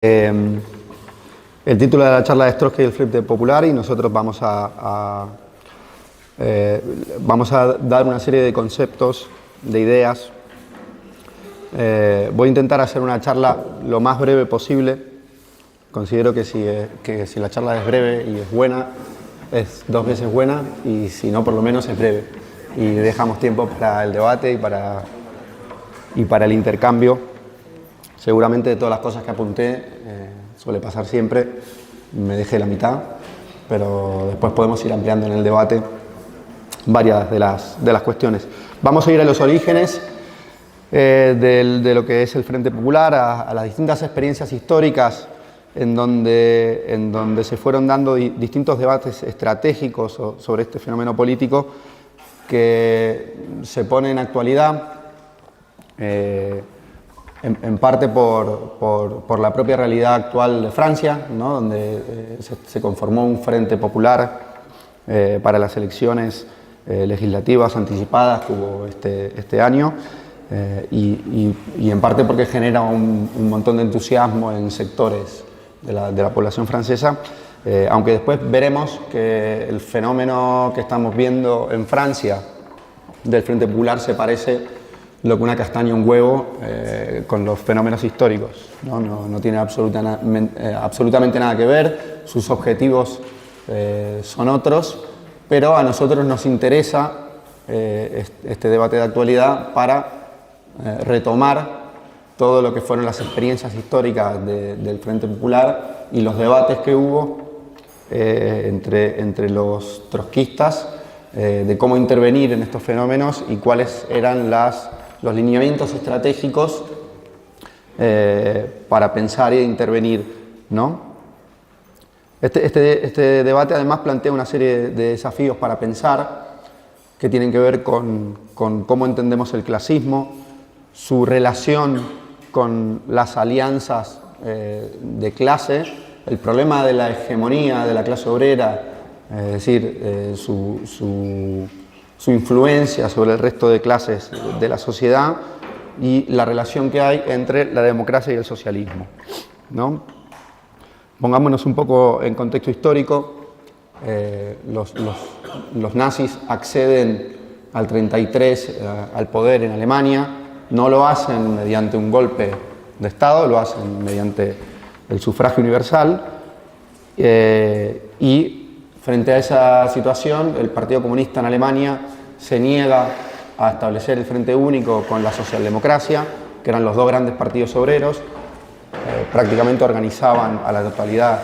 El título de la charla es Trotsky y el Frente Popular, y nosotros vamos a dar una serie de conceptos, de ideas. Voy a intentar hacer una charla lo más breve posible. Considero que si la charla es breve y es buena, es dos veces buena, y si no, por lo menos es breve. Y dejamos tiempo para el debate y para el intercambio. Seguramente de todas las cosas que apunté, suele pasar siempre, me dejé la mitad, pero después podemos ir ampliando en el debate varias de las cuestiones. Vamos a ir a los orígenes de lo que es el Frente Popular, a las distintas experiencias históricas en donde se fueron dando distintos debates estratégicos sobre este fenómeno político que se pone en actualidad, en parte por la propia realidad actual de Francia, ¿no? Donde se conformó un Frente Popular para las elecciones legislativas anticipadas que hubo este año, y en parte porque genera un montón de entusiasmo en sectores de la población francesa, aunque después veremos que el fenómeno que estamos viendo en Francia del Frente Popular se parece lo que una castaña a un huevo con los fenómenos históricos, ¿no? No tiene absolutamente nada que ver, sus objetivos son otros, pero a nosotros nos interesa este debate de actualidad para retomar todo lo que fueron las experiencias históricas del Frente Popular y los debates que hubo entre los trotskistas de cómo intervenir en estos fenómenos y cuáles eran los lineamientos estratégicos para pensar e intervenir, ¿no? Este debate además plantea una serie de desafíos para pensar que tienen que ver con cómo entendemos el clasismo, su relación con las alianzas de clase, el problema de la hegemonía de la clase obrera, es decir, su influencia sobre el resto de clases de la sociedad, y la relación que hay entre la democracia y el socialismo, ¿no? Pongámonos un poco en contexto histórico. Los nazis acceden al 33 al poder en Alemania. No lo hacen mediante un golpe de Estado, lo hacen mediante el sufragio universal, y frente a esa situación, el Partido Comunista en Alemania se niega a establecer el Frente Único con la socialdemocracia, que eran los dos grandes partidos obreros. Prácticamente organizaban a la totalidad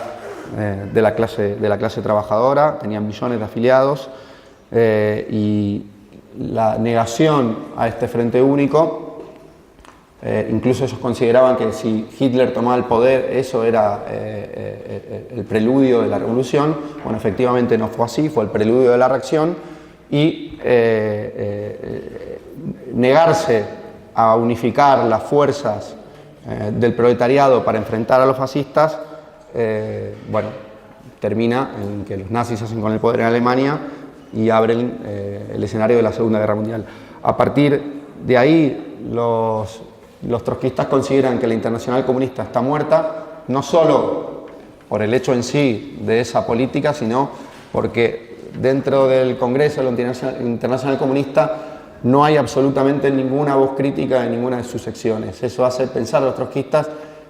de la clase trabajadora, tenían millones de afiliados, y la negación a este Frente Único, incluso ellos consideraban que si Hitler tomaba el poder, eso era el preludio de la revolución. Bueno, efectivamente no fue así, fue el preludio de la reacción, y negarse a unificar las fuerzas del proletariado para enfrentar a los fascistas, bueno, termina en que los nazis hacen con el poder en Alemania y abren el escenario de la Segunda Guerra Mundial. A partir de ahí, los trotskistas consideran que la Internacional Comunista está muerta, no solo por el hecho en sí de esa política, sino porque dentro del Congreso de la Internacional Comunista no hay absolutamente ninguna voz crítica en ninguna de sus secciones. Eso hace pensar a los trotskistas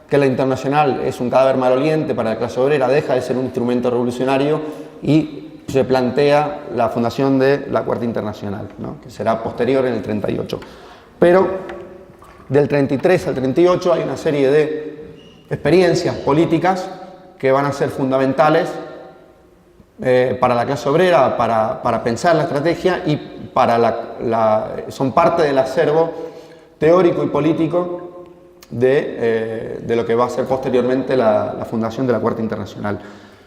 que la Internacional es un cadáver maloliente para la clase obrera, deja de ser un instrumento revolucionario, y se plantea la fundación de la Cuarta Internacional, ¿no? Que será posterior en el 38. Pero del 33 al 38 hay una serie de experiencias políticas que van a ser fundamentales para la clase obrera, para pensar la estrategia, y son parte del acervo teórico y político de lo que va a ser posteriormente la fundación de la Cuarta Internacional.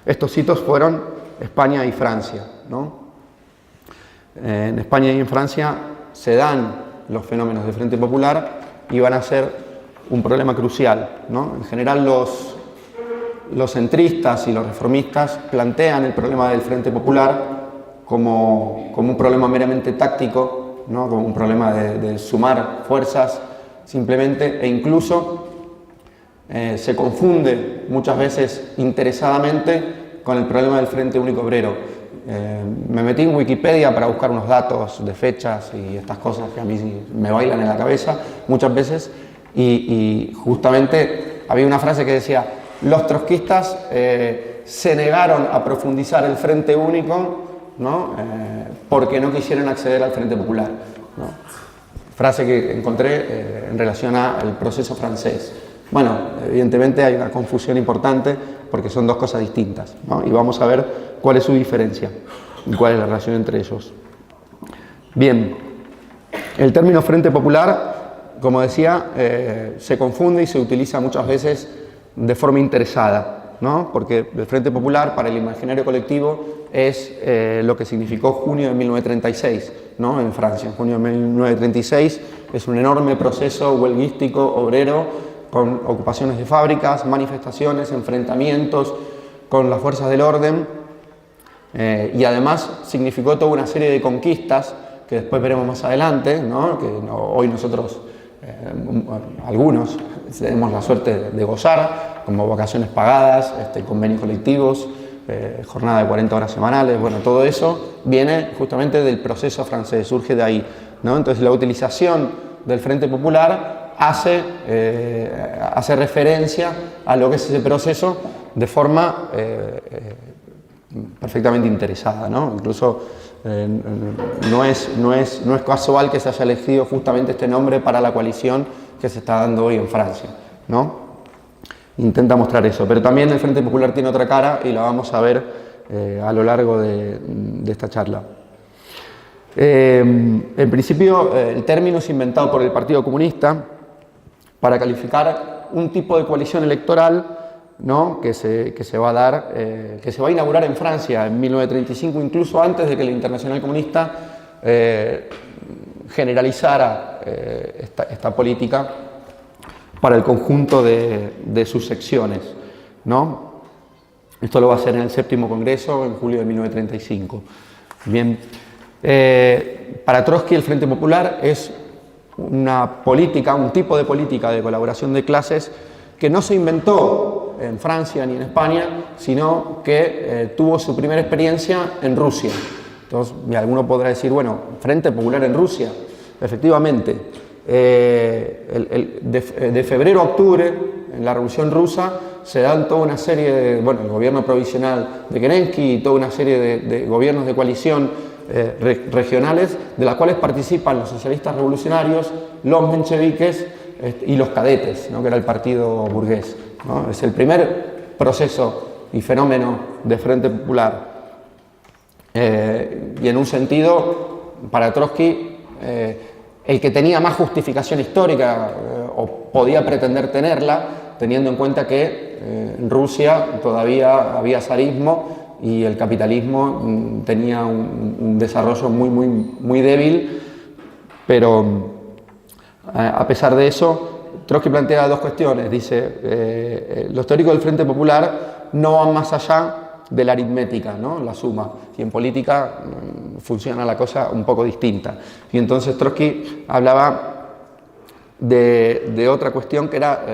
Estos hitos fueron España y Francia, ¿no? En España y en Francia se dan los fenómenos del Frente Popular y van a ser un problema crucial, ¿no? En general los centristas y los reformistas plantean el problema del Frente Popular como un problema meramente táctico, ¿no? Como un problema de sumar fuerzas simplemente, e incluso se confunde muchas veces interesadamente con el problema del Frente Único Obrero. Me metí en Wikipedia para buscar unos datos de fechas y estas cosas que a mí me bailan en la cabeza muchas veces, y justamente había una frase que decía: los trotskistas se negaron a profundizar el Frente Único, ¿no? Porque no quisieron acceder al Frente Popular, ¿no? Frase que encontré en relación al proceso francés. Bueno, evidentemente hay una confusión importante porque son dos cosas distintas, ¿no? Y vamos a ver cuál es su diferencia y cuál es la relación entre ellos. Bien, el término Frente Popular, como decía, se confunde y se utiliza muchas veces de forma interesada, ¿no? Porque el Frente Popular para el imaginario colectivo es lo que significó junio de 1936, ¿no? En Francia. En junio de 1936 es un enorme proceso huelguístico, obrero, con ocupaciones de fábricas, manifestaciones, enfrentamientos con las fuerzas del orden, y además significó toda una serie de conquistas que después veremos más adelante, ¿no? Que hoy nosotros, algunos, tenemos la suerte de gozar, como vacaciones pagadas, convenios colectivos, jornada de 40 horas semanales. Bueno, todo eso viene justamente del proceso francés, surge de ahí, ¿no? Entonces la utilización del Frente Popular hace referencia a lo que es ese proceso de forma perfectamente interesada, ¿no? Incluso no es casual que se haya elegido justamente este nombre para la coalición que se está dando hoy en Francia, ¿no? Intenta mostrar eso, pero también el Frente Popular tiene otra cara y la vamos a ver a lo largo de esta charla. En principio, el término es inventado por el Partido Comunista para calificar un tipo de coalición electoral, ¿no? que se va a dar, que se va a inaugurar en Francia en 1935, incluso antes de que la Internacional Comunista generalizara esta política para el conjunto de sus secciones, ¿no? Esto lo va a hacer en el 7º Congreso en julio de 1935. Bien, para Trotsky el Frente Popular es una política, un tipo de política de colaboración de clases que no se inventó en Francia ni en España, sino que tuvo su primera experiencia en Rusia. Entonces, alguno podrá decir, bueno, Frente Popular en Rusia. Efectivamente, de febrero a octubre, en la Revolución Rusa, se dan toda una serie de, bueno, el gobierno provisional de Kerensky y toda una serie de gobiernos de coalición regionales, de las cuales participan los socialistas revolucionarios, los mencheviques y los cadetes, ¿no? Que era el partido burgués, ¿no? Es el primer proceso y fenómeno de Frente Popular. Y en un sentido, para Trotsky, el que tenía más justificación histórica o podía pretender tenerla, teniendo en cuenta que en Rusia todavía había zarismo y el capitalismo tenía un desarrollo muy débil, pero a pesar de eso, Trotsky plantea dos cuestiones. Dice, los teóricos del Frente Popular no van más allá de la aritmética, ¿no? La suma, y en política funciona la cosa un poco distinta. Y entonces Trotsky hablaba de otra cuestión que era,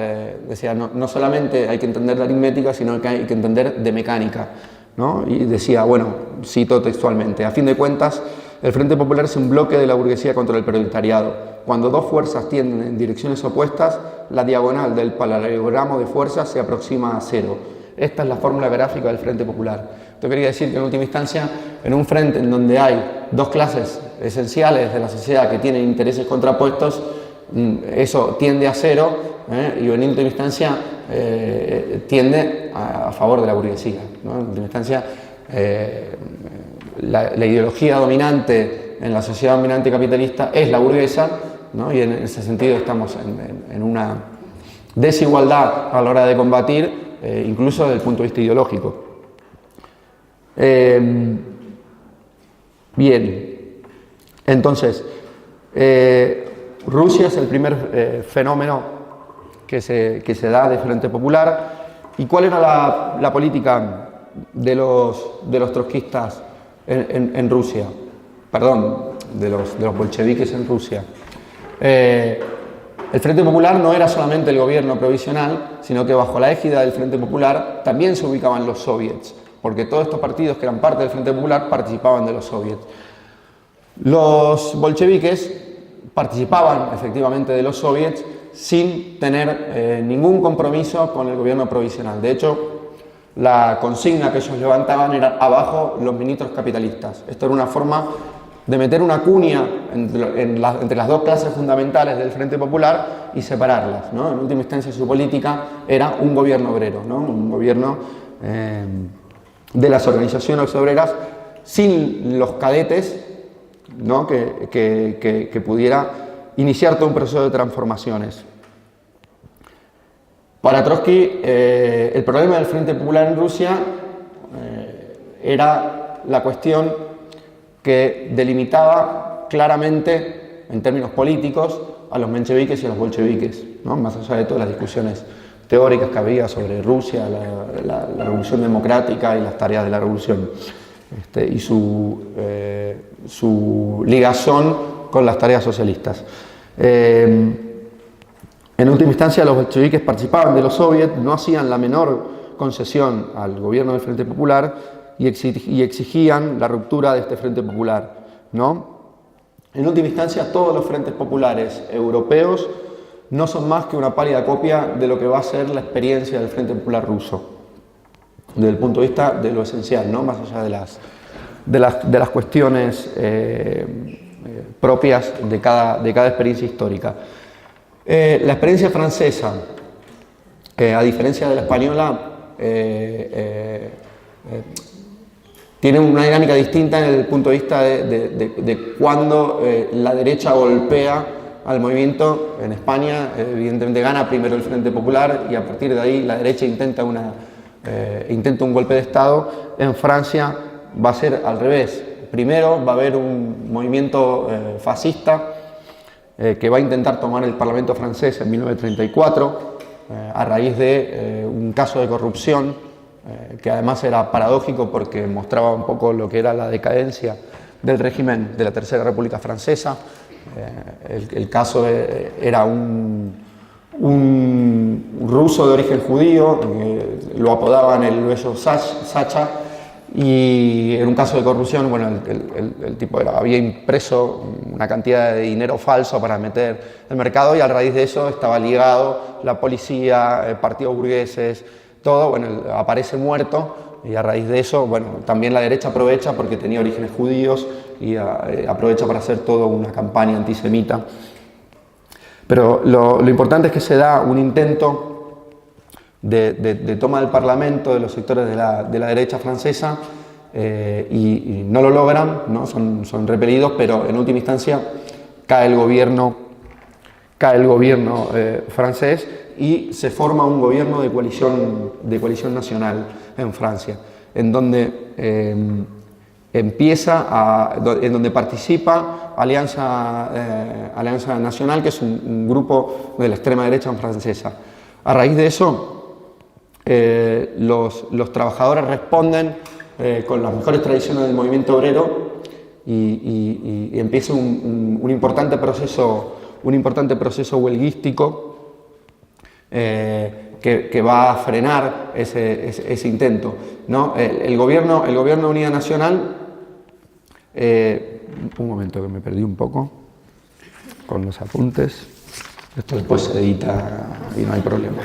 decía, no solamente hay que entender la aritmética, sino que hay que entender de mecánica, ¿no? Y decía, bueno, cito textualmente, a fin de cuentas, el Frente Popular es un bloque de la burguesía contra el proletariado. Cuando dos fuerzas tienden en direcciones opuestas, la diagonal del paralelogramo de fuerzas se aproxima a cero. Esta es la fórmula gráfica del Frente Popular. Esto quería decir que en última instancia, en un frente en donde hay dos clases esenciales de la sociedad que tienen intereses contrapuestos, eso tiende a cero, y en última instancia tiende a favor de la burguesía, ¿no? En última instancia, la ideología dominante en la sociedad dominante capitalista es la burguesa, ¿no? Y en ese sentido estamos en una desigualdad a la hora de combatir, incluso desde el punto de vista ideológico. Bien, entonces, Rusia es el primer fenómeno que se da de Frente Popular. ¿Y cuál era la política de los trotskistas en Rusia? Perdón, de los bolcheviques en Rusia. el Frente Popular no era solamente el gobierno provisional, sino que bajo la égida del Frente Popular también se ubicaban los soviets, porque todos estos partidos que eran parte del Frente Popular participaban de los soviets. Los bolcheviques participaban efectivamente de los soviets sin tener ningún compromiso con el gobierno provisional. De hecho, la consigna que ellos levantaban era abajo los ministros capitalistas. Esto era una forma de meter una cuña entre las dos clases fundamentales del Frente Popular y separarlas, ¿no? En última instancia su política era un gobierno obrero, ¿no? Un gobierno de las organizaciones obreras sin los cadetes, ¿no? que pudiera iniciar todo un proceso de transformaciones. Para Trotsky, el problema del Frente Popular en Rusia era la cuestión que delimitaba claramente, en términos políticos, a los mencheviques y a los bolcheviques, ¿no? Más allá de todas las discusiones teóricas que había sobre Rusia, la revolución democrática y las tareas de la revolución, y su ligazón con las tareas socialistas. En última instancia, los bolcheviques participaban de los soviets, no hacían la menor concesión al gobierno del Frente Popular y exigían la ruptura de este Frente Popular, ¿no? En última instancia, todos los frentes populares europeos no son más que una pálida copia de lo que va a ser la experiencia del Frente Popular ruso, desde el punto de vista de lo esencial, ¿no? Más allá de las cuestiones propias de cada experiencia histórica. La experiencia francesa, a diferencia de la española, tiene una dinámica distinta en el punto de vista de cuando la derecha golpea al movimiento. En España, evidentemente, gana primero el Frente Popular y a partir de ahí la derecha intenta un golpe de Estado. En Francia va a ser al revés. Primero va a haber un movimiento fascista que va a intentar tomar el Parlamento francés en 1934 a raíz de un caso de corrupción que además era paradójico porque mostraba un poco lo que era la decadencia del régimen de la Tercera República Francesa. El caso era un ruso de origen judío, lo apodaban el bello Sacha, y en un caso de corrupción, bueno, el tipo había impreso una cantidad de dinero falso para meter el mercado y a raíz de eso estaba ligado la policía, partidos burgueses, todo, bueno, aparece muerto y a raíz de eso, bueno, también la derecha aprovecha porque tenía orígenes judíos y aprovecha para hacer toda una campaña antisemita. Pero lo importante es que se da un intento de toma del Parlamento de los sectores de la derecha francesa y no lo logran, ¿no? Son repelidos, pero en última instancia cae el gobierno francés y se forma un gobierno de coalición nacional en Francia, en donde en donde participa Alianza Nacional, que es un grupo de la extrema derecha francesa. A raíz de eso, los trabajadores responden con las mejores tradiciones del movimiento obrero y empieza un importante proceso huelguístico que va a frenar ese intento, ¿no? El gobierno de Unidad Nacional, un momento que me perdí un poco con los apuntes, esto después se edita y no hay problema.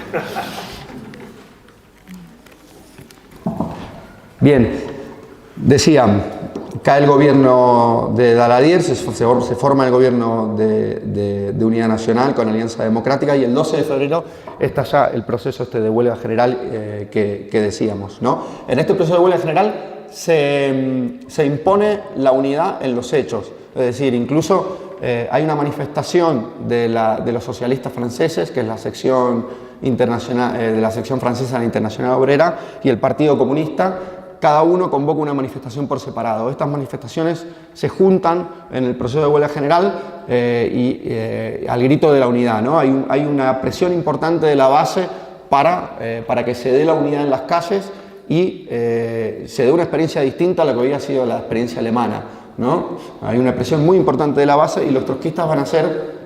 Bien, decían, cae el gobierno de Daladier, se forma el gobierno de Unidad Nacional con Alianza Democrática y el 12 de febrero está ya el proceso de huelga general que decíamos, ¿no? En este proceso de huelga general se impone la unidad en los hechos, es decir, incluso hay una manifestación de los socialistas franceses, que es la sección internacional, de la sección francesa de la Internacional Obrera, y el Partido Comunista. Cada uno convoca una manifestación por separado. Estas manifestaciones se juntan en el proceso de huelga general al grito de la unidad, ¿no? Hay una presión importante de la base para que se dé la unidad en las calles y se dé una experiencia distinta a la que había sido la experiencia alemana, ¿no? Hay una presión muy importante de la base y los trotskistas van a ser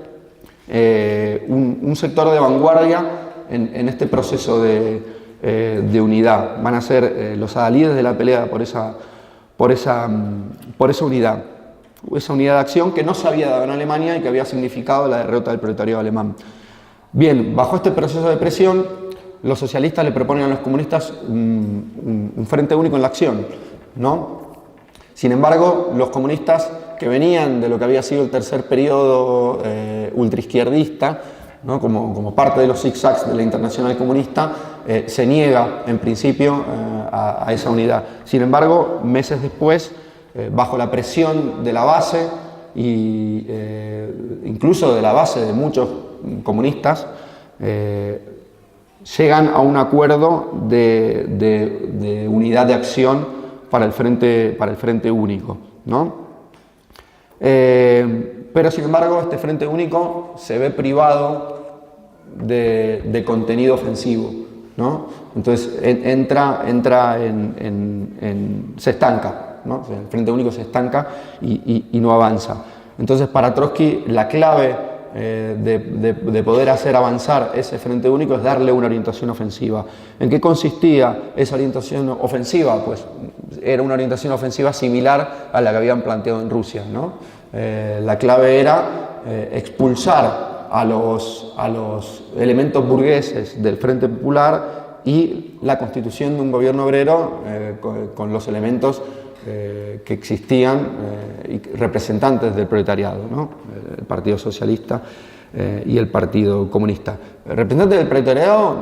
un sector de vanguardia en este proceso de unidad. Van a ser los adalides de la pelea por esa unidad. Esa unidad de acción que no se había dado en Alemania y que había significado la derrota del proletariado alemán. Bien, bajo este proceso de presión, los socialistas le proponen a los comunistas un frente único en la acción, ¿no? Sin embargo, los comunistas, que venían de lo que había sido el tercer periodo ultraizquierdista, ¿no? como parte de los zigzags de la Internacional Comunista, se niega en principio a esa unidad. Sin embargo, meses después, bajo la presión de la base e incluso de la base de muchos comunistas, llegan a un acuerdo de unidad de acción para el frente único, ¿no? Pero sin embargo este frente único se ve privado de contenido ofensivo, ¿no? Entonces se estanca, ¿no? O sea, el frente único se estanca y no avanza. Entonces para Trotsky la clave de poder hacer avanzar ese frente único es darle una orientación ofensiva. ¿En qué consistía esa orientación ofensiva? Pues era una orientación ofensiva similar a la que habían planteado en Rusia, ¿no? La clave era expulsar a los elementos burgueses del Frente Popular y la constitución de un gobierno obrero con los elementos que existían y representantes del proletariado, ¿no? El Partido Socialista y el Partido Comunista. Representantes del proletariado,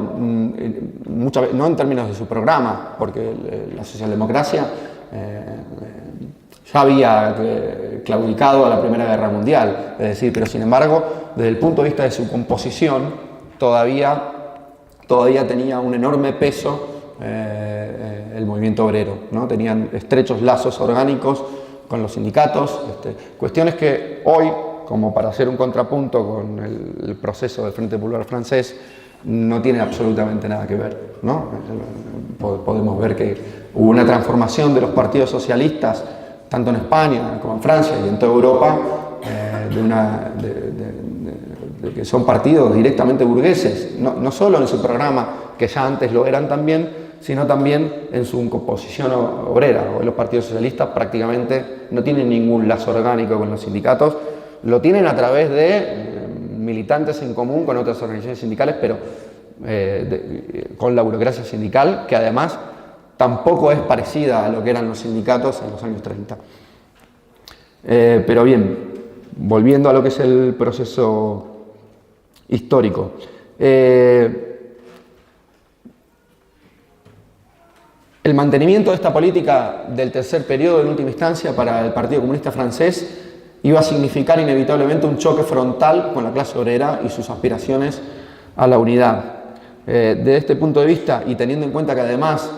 muchas veces, no en términos de su programa, porque la socialdemocracia ya había claudicado a la Primera Guerra Mundial, es decir, pero sin embargo, desde el punto de vista de su composición, todavía tenía un enorme peso el movimiento obrero, ¿no? Tenían estrechos lazos orgánicos con los sindicatos, cuestiones que hoy, como para hacer un contrapunto con el proceso del Frente Popular francés, no tienen absolutamente nada que ver, ¿no? Podemos ver que hubo una transformación de los partidos socialistas, tanto en España como en Francia y en toda Europa, de que son partidos directamente burgueses, no solo en su programa, que ya antes lo eran también, sino también en su composición obrera. Hoy los partidos socialistas prácticamente no tienen ningún lazo orgánico con los sindicatos, lo tienen a través de militantes en común con otras organizaciones sindicales, pero con la burocracia sindical, que además tampoco es parecida a lo que eran los sindicatos en los años 30. Pero bien, volviendo a lo que es el proceso histórico. El mantenimiento de esta política del tercer periodo, en última instancia, para el Partido Comunista francés, iba a significar inevitablemente un choque frontal con la clase obrera y sus aspiraciones a la unidad. Desde este punto de vista, y teniendo en cuenta que además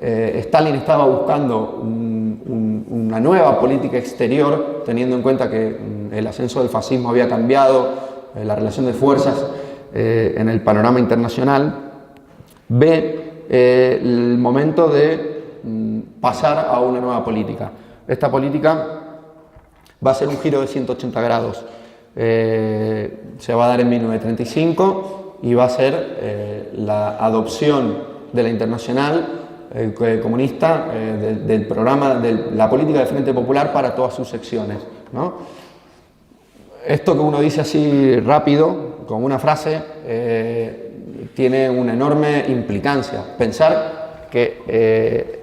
Stalin estaba buscando una nueva política exterior, teniendo en cuenta que el ascenso del fascismo había cambiado la relación de fuerzas en el panorama internacional, ve el momento de pasar a una nueva política. Esta política va a ser un giro de 180 grados. Se va a dar en 1935 y va a ser la adopción de la Internacional Comunista del programa de la política del Frente Popular para todas sus secciones, ¿no? Esto que uno dice así rápido, con una frase, tiene una enorme implicancia. Pensar que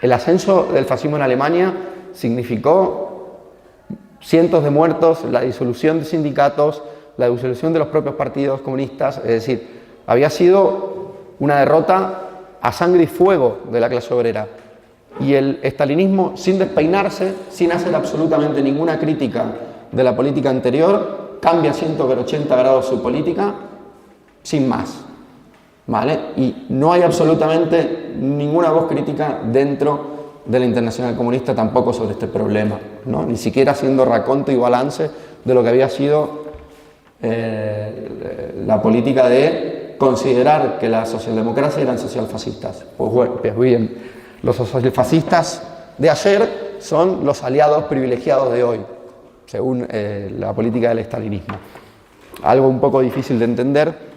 el ascenso del fascismo en Alemania significó cientos de muertos, la disolución de sindicatos, la disolución de los propios partidos comunistas, es decir, había sido una derrota a sangre y fuego de la clase obrera. Y el estalinismo, sin despeinarse, sin hacer absolutamente ninguna crítica de la política anterior, cambia 180 grados su política, sin más, ¿vale? Y no hay absolutamente ninguna voz crítica dentro de la Internacional Comunista tampoco sobre este problema, ¿no? Ni siquiera haciendo raconto y balance de lo que había sido la política de considerar que las socialdemocracias eran socialfascistas. Pues bueno, pues bien, los socialfascistas de ayer son los aliados privilegiados de hoy, según la política del estalinismo. algo un poco difícil de entender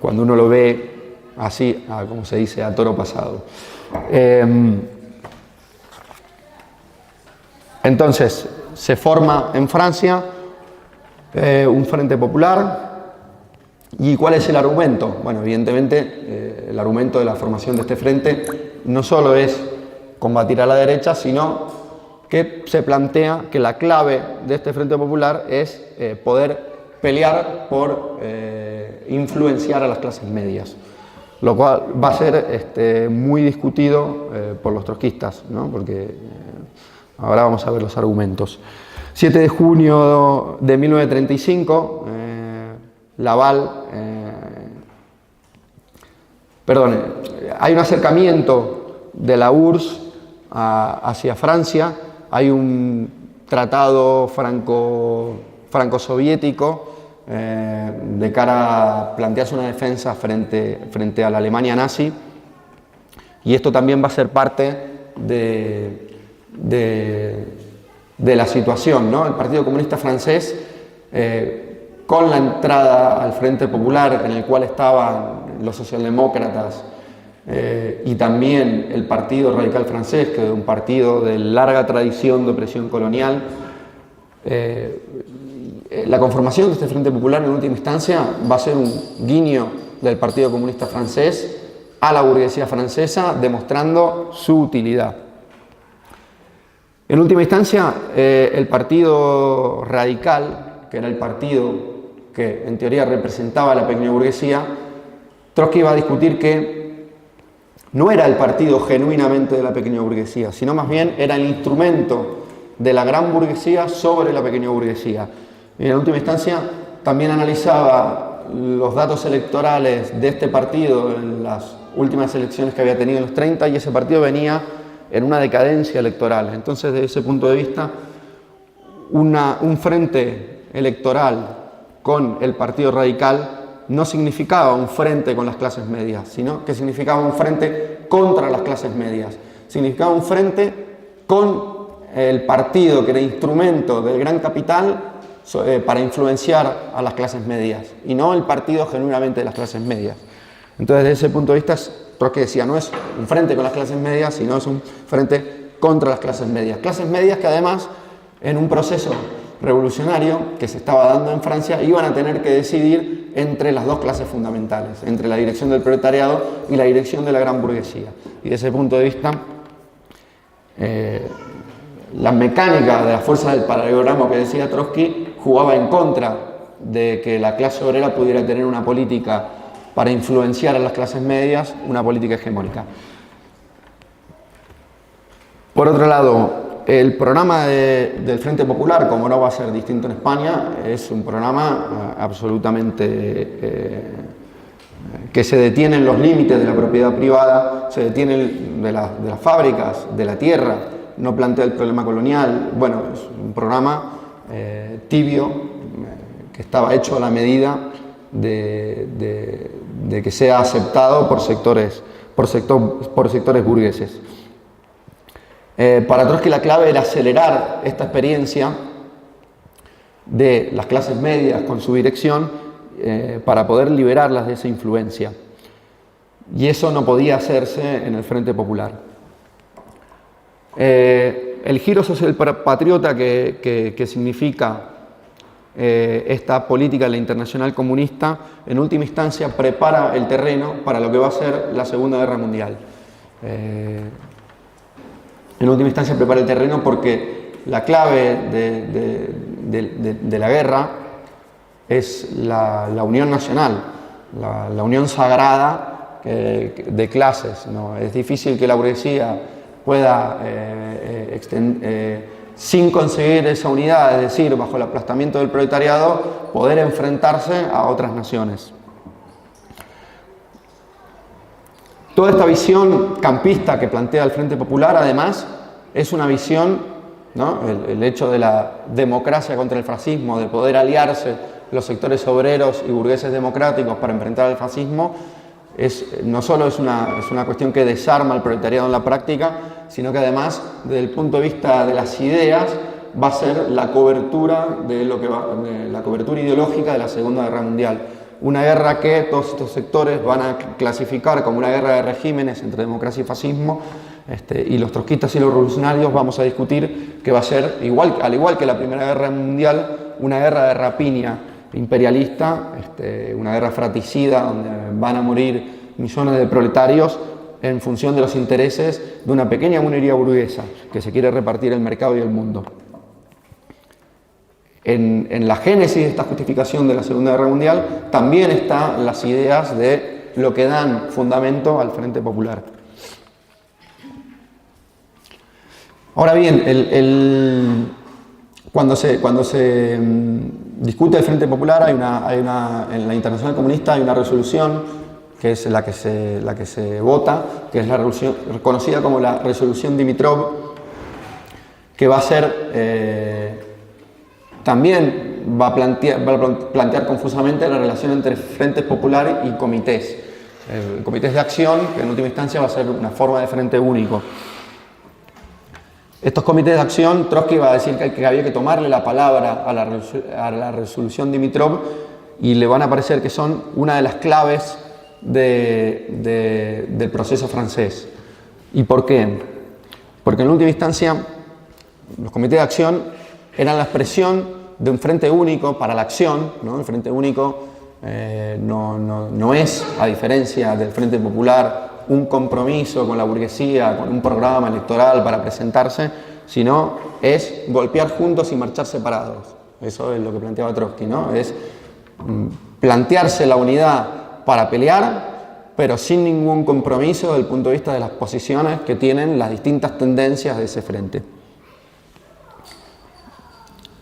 cuando uno lo ve así, como se dice, a toro pasado. Entonces, se forma en Francia un Frente Popular. ¿Y cuál es el argumento? Bueno, evidentemente, el argumento de la formación de este frente no solo es combatir a la derecha, sino que se plantea que la clave de este Frente Popular es poder pelear por influenciar a las clases medias, lo cual va a ser muy discutido por los trotskistas, ¿no? Porque ahora vamos a ver los argumentos. 7 de junio de 1935, Laval, hay un acercamiento de la URSS hacia Francia, hay un tratado franco-soviético de cara a plantearse una defensa frente a la Alemania nazi, y esto también va a ser parte de la situación, ¿no? El Partido Comunista Francés, con la entrada al Frente Popular, en el cual estaban los socialdemócratas y también el Partido Radical Francés, que es un partido de larga tradición de opresión colonial, la conformación de este Frente Popular en última instancia va a ser un guiño del Partido Comunista Francés a la burguesía francesa, demostrando su utilidad. En última instancia, el Partido Radical, que era el partido que en teoría representaba a la pequeña burguesía, Trotsky iba a discutir que no era el partido genuinamente de la pequeña burguesía, sino más bien era el instrumento de la gran burguesía sobre la pequeña burguesía. Y en última instancia también analizaba los datos electorales de este partido en las últimas elecciones que había tenido en los 30, y ese partido venía en una decadencia electoral. Entonces, desde ese punto de vista, un frente electoral con el Partido Radical no significaba un frente con las clases medias, sino que significaba un frente contra las clases medias. Significaba un frente con el partido que era instrumento del gran capital para influenciar a las clases medias, y no el partido genuinamente de las clases medias. Entonces, desde ese punto de vista, Trotsky decía, no es un frente con las clases medias, sino es un frente contra las clases medias. Clases medias que además, en un proceso revolucionario que se estaba dando en Francia, iban a tener que decidir entre las dos clases fundamentales, entre la dirección del proletariado y la dirección de la gran burguesía. Y desde ese punto de vista, la mecánica de la fuerza del paralelogramo que decía Trotsky jugaba en contra de que la clase obrera pudiera tener una política para influenciar a las clases medias, una política hegemónica. Por otro lado, el programa del Frente Popular, como no va a ser distinto en España, es un programa absolutamente que se detiene en los límites de la propiedad privada, se detiene de las fábricas, de la tierra, no plantea el problema colonial. Bueno, es un programa tibio, que estaba hecho a la medida de que sea aceptado por sectores burgueses. Para Trotsky la clave era acelerar esta experiencia de las clases medias con su dirección para poder liberarlas de esa influencia. Y eso no podía hacerse en el Frente Popular. El giro social patriota que significa esta política de la Internacional Comunista, en última instancia prepara el terreno para lo que va a ser la Segunda Guerra Mundial. En última instancia prepara el terreno porque la clave de la guerra es la unión nacional, la unión sagrada de clases, ¿no? Es difícil que la burguesía pueda, sin conseguir esa unidad, es decir, bajo el aplastamiento del proletariado, poder enfrentarse a otras naciones. Toda esta visión campista que plantea el Frente Popular, además, es una visión, ¿no? El hecho de la democracia contra el fascismo, de poder aliarse los sectores obreros y burgueses democráticos para enfrentar al fascismo, no solo es una cuestión que desarma al proletariado en la práctica, sino que además, desde el punto de vista de las ideas, va a ser la cobertura de la cobertura ideológica de la Segunda Guerra Mundial. Una guerra que todos estos sectores van a clasificar como una guerra de regímenes entre democracia y fascismo, y los trotskistas y los revolucionarios vamos a discutir que va a ser, al igual que la Primera Guerra Mundial, una guerra de rapiña imperialista, una guerra fratricida donde van a morir millones de proletarios en función de los intereses de una pequeña minoría burguesa que se quiere repartir el mercado y el mundo. En la génesis de esta justificación de la Segunda Guerra Mundial también están las ideas de lo que dan fundamento al Frente Popular. Ahora bien, cuando se discute el Frente Popular, en la Internacional Comunista hay una resolución que es la que se vota, que es la resolución conocida como la Resolución Dimitrov, que va a ser también va a plantear confusamente la relación entre frentes populares y comités. Comités de acción, que en última instancia va a ser una forma de frente único. Estos comités de acción, Trotsky va a decir que había que tomarle la palabra a la resolución Dimitrov y le van a parecer que son una de las claves del proceso francés. ¿Y por qué? Porque en última instancia los comités de acción eran la expresión de un frente único para la acción, ¿no? El frente único no es, a diferencia del Frente Popular, un compromiso con la burguesía, con un programa electoral para presentarse, sino es golpear juntos y marchar separados. Eso es lo que planteaba Trotsky, ¿no? Es plantearse la unidad para pelear, pero sin ningún compromiso desde el punto de vista de las posiciones que tienen las distintas tendencias de ese frente.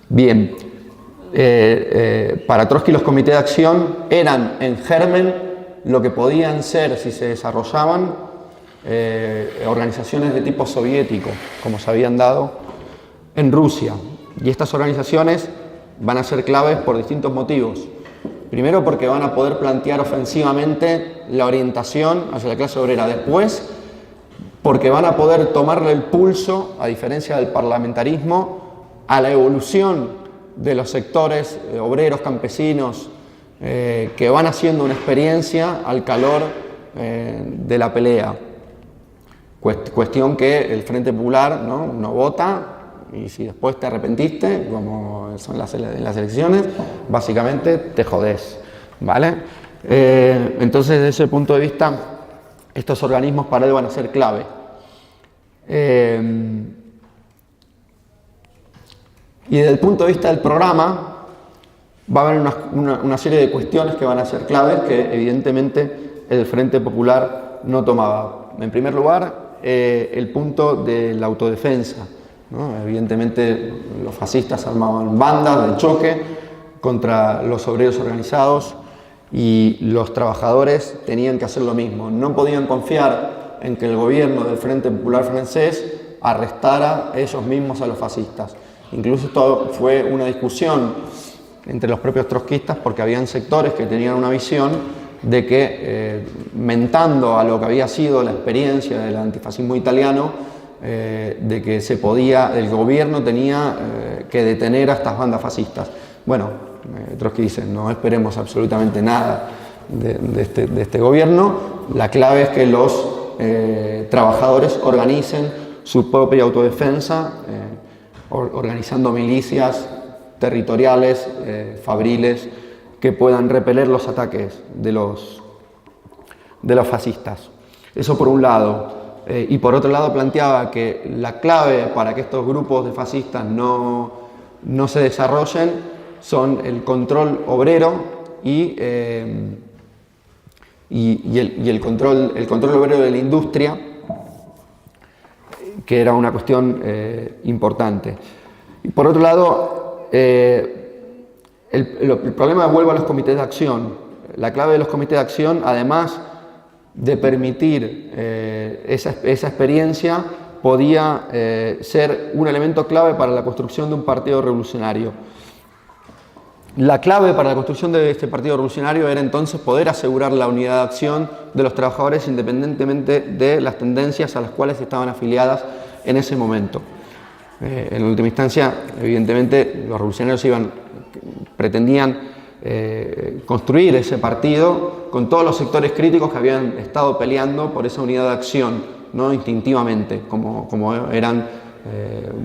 Bien, para Trotsky los comités de acción eran en germen lo que podían ser, si se desarrollaban, organizaciones de tipo soviético, como se habían dado en Rusia. Y estas organizaciones van a ser claves por distintos motivos. Primero, porque van a poder plantear ofensivamente la orientación hacia la clase obrera. Después, porque van a poder tomarle el pulso, a diferencia del parlamentarismo, a la evolución de los sectores obreros, campesinos, que van haciendo una experiencia al calor de la pelea. Cuestión que el Frente Popular no vota, y si después te arrepentiste, como son en las elecciones, básicamente te jodés, ¿vale? Entonces, desde ese punto de vista, estos organismos para él van a ser clave. Y desde el punto de vista del programa, va a haber una serie de cuestiones que van a ser claves que evidentemente el Frente Popular no tomaba. En primer lugar, el punto de la autodefensa, ¿no? Evidentemente los fascistas armaban bandas de choque contra los obreros organizados y los trabajadores tenían que hacer lo mismo. No podían confiar en que el gobierno del Frente Popular francés arrestara ellos mismos a los fascistas. Incluso esto fue una discusión entre los propios trotskistas porque habían sectores que tenían una visión de que, mentando a lo que había sido la experiencia del antifascismo italiano, de que el gobierno tenía que detener a estas bandas fascistas. Bueno, Trotsky dice, no esperemos absolutamente nada de este gobierno, la clave es que los trabajadores organicen su propia autodefensa, organizando milicias territoriales, fabriles, que puedan repeler los ataques de los fascistas. Eso por un lado. Y por otro lado planteaba que la clave para que estos grupos de fascistas no se desarrollen son el control obrero y el control obrero de la industria, que era una cuestión importante. Y por otro lado, el problema vuelve a los comités de acción. La clave de los comités de acción, además de permitir esa experiencia, podía ser un elemento clave para la construcción de un partido revolucionario. La clave para la construcción de este partido revolucionario era entonces poder asegurar la unidad de acción de los trabajadores independientemente de las tendencias a las cuales estaban afiliadas en ese momento. En última instancia, evidentemente, los revolucionarios pretendían construir ese partido con todos los sectores críticos que habían estado peleando por esa unidad de acción, ¿no? Instintivamente, como eran